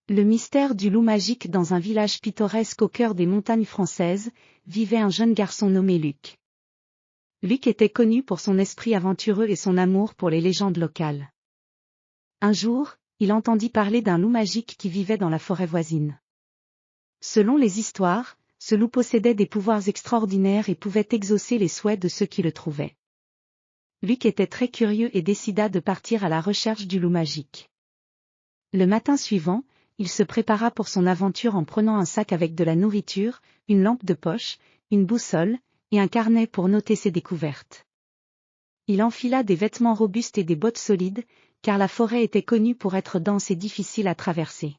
Le mystère du loup magique. Dans un village pittoresque au cœur des montagnes françaises, vivait un jeune garçon nommé Luc. Luc était connu pour son esprit aventureux et son amour pour les légendes locales. Un jour, il entendit parler d'un loup magique qui vivait dans la forêt voisine. Selon les histoires, ce loup possédait des pouvoirs extraordinaires et pouvait exaucer les souhaits de ceux qui le trouvaient. Luc était très curieux et décida de partir à la recherche du loup magique. Le matin suivant, il se prépara pour son aventure en prenant un sac avec de la nourriture, une lampe de poche, une boussole, et un carnet pour noter ses découvertes. Il enfila des vêtements robustes et des bottes solides, car la forêt était connue pour être dense et difficile à traverser.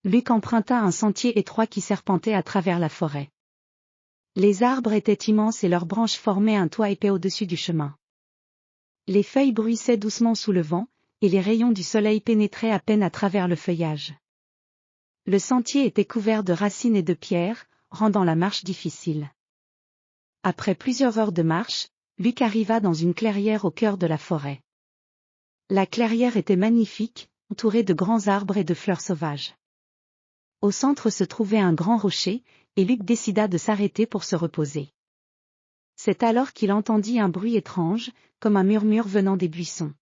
Luc emprunta un sentier étroit qui serpentait à travers la forêt. Les arbres étaient immenses et leurs branches formaient un toit épais au-dessus du chemin. Les feuilles bruissaient doucement sous le vent, et les rayons du soleil pénétraient à peine à travers le feuillage. Le sentier était couvert de racines et de pierres, rendant la marche difficile. Après plusieurs heures de marche, Luc arriva dans une clairière au cœur de la forêt. La clairière était magnifique, entourée de grands arbres et de fleurs sauvages. Au centre se trouvait un grand rocher, et Luc décida de s'arrêter pour se reposer. C'est alors qu'il entendit un bruit étrange, comme un murmure venant des buissons.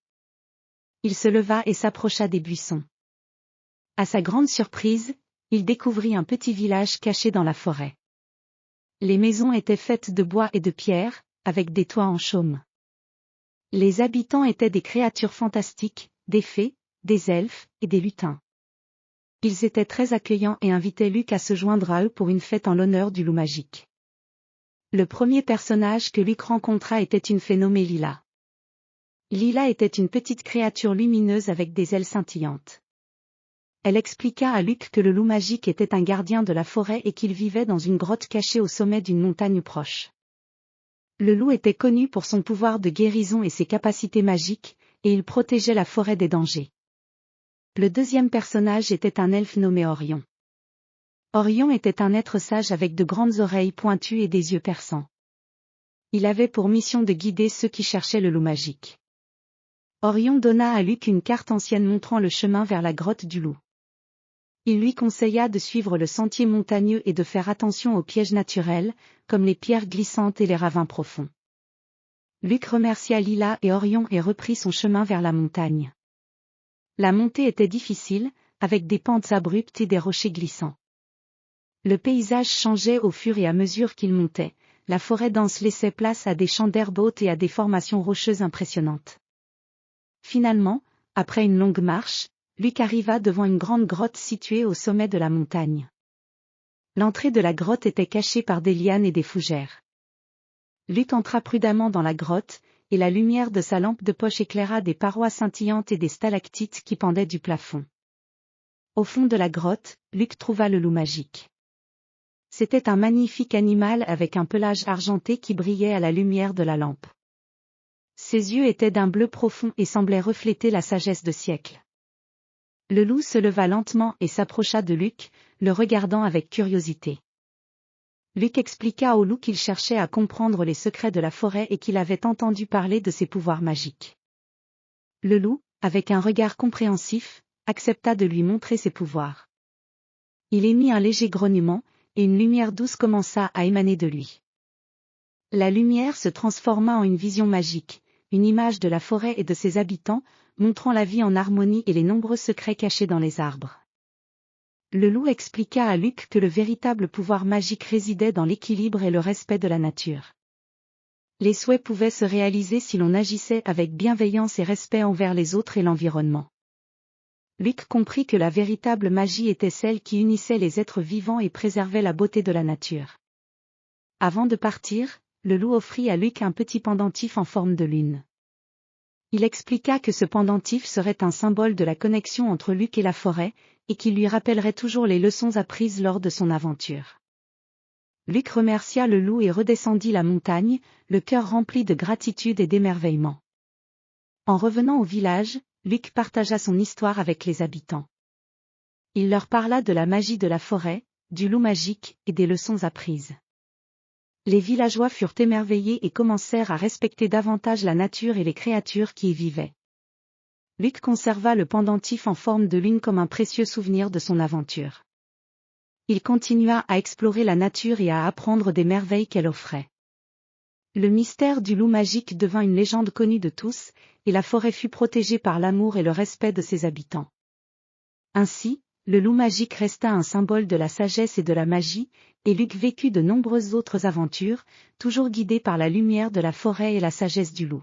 Il se leva et s'approcha des buissons. À sa grande surprise, il découvrit un petit village caché dans la forêt. Les maisons étaient faites de bois et de pierre, avec des toits en chaume. Les habitants étaient des créatures fantastiques, des fées, des elfes et des lutins. Ils étaient très accueillants et invitaient Luc à se joindre à eux pour une fête en l'honneur du loup magique. Le premier personnage que Luc rencontra était une fée nommée Lila. Lila était une petite créature lumineuse avec des ailes scintillantes. Elle expliqua à Luc que le loup magique était un gardien de la forêt et qu'il vivait dans une grotte cachée au sommet d'une montagne proche. Le loup était connu pour son pouvoir de guérison et ses capacités magiques, et il protégeait la forêt des dangers. Le deuxième personnage était un elfe nommé Orion. Orion était un être sage avec de grandes oreilles pointues et des yeux perçants. Il avait pour mission de guider ceux qui cherchaient le loup magique. Orion donna à Luc une carte ancienne montrant le chemin vers la grotte du loup. Il lui conseilla de suivre le sentier montagneux et de faire attention aux pièges naturels, comme les pierres glissantes et les ravins profonds. Luc remercia Lila et Orion et reprit son chemin vers la montagne. La montée était difficile, avec des pentes abruptes et des rochers glissants. Le paysage changeait au fur et à mesure qu'il montait, la forêt dense laissait place à des champs d'herbes hautes et à des formations rocheuses impressionnantes. Finalement, après une longue marche, Luc arriva devant une grande grotte située au sommet de la montagne. L'entrée de la grotte était cachée par des lianes et des fougères. Luc entra prudemment dans la grotte, et la lumière de sa lampe de poche éclaira des parois scintillantes et des stalactites qui pendaient du plafond. Au fond de la grotte, Luc trouva le loup magique. C'était un magnifique animal avec un pelage argenté qui brillait à la lumière de la lampe. Ses yeux étaient d'un bleu profond et semblaient refléter la sagesse de siècles. Le loup se leva lentement et s'approcha de Luc, le regardant avec curiosité. Luc expliqua au loup qu'il cherchait à comprendre les secrets de la forêt et qu'il avait entendu parler de ses pouvoirs magiques. Le loup, avec un regard compréhensif, accepta de lui montrer ses pouvoirs. Il émit un léger grognement, et une lumière douce commença à émaner de lui. La lumière se transforma en une vision magique, une image de la forêt et de ses habitants, montrant la vie en harmonie et les nombreux secrets cachés dans les arbres. Le loup expliqua à Luc que le véritable pouvoir magique résidait dans l'équilibre et le respect de la nature. Les souhaits pouvaient se réaliser si l'on agissait avec bienveillance et respect envers les autres et l'environnement. Luc comprit que la véritable magie était celle qui unissait les êtres vivants et préservait la beauté de la nature. Avant de partir, le loup offrit à Luc un petit pendentif en forme de lune. Il expliqua que ce pendentif serait un symbole de la connexion entre Luc et la forêt, et qu'il lui rappellerait toujours les leçons apprises lors de son aventure. Luc remercia le loup et redescendit la montagne, le cœur rempli de gratitude et d'émerveillement. En revenant au village, Luc partagea son histoire avec les habitants. Il leur parla de la magie de la forêt, du loup magique et des leçons apprises. Les villageois furent émerveillés et commencèrent à respecter davantage la nature et les créatures qui y vivaient. Luc conserva le pendentif en forme de lune comme un précieux souvenir de son aventure. Il continua à explorer la nature et à apprendre des merveilles qu'elle offrait. Le mystère du loup magique devint une légende connue de tous, et la forêt fut protégée par l'amour et le respect de ses habitants. Ainsi, le loup magique resta un symbole de la sagesse et de la magie, et Luc vécut de nombreuses autres aventures, toujours guidé par la lumière de la forêt et la sagesse du loup.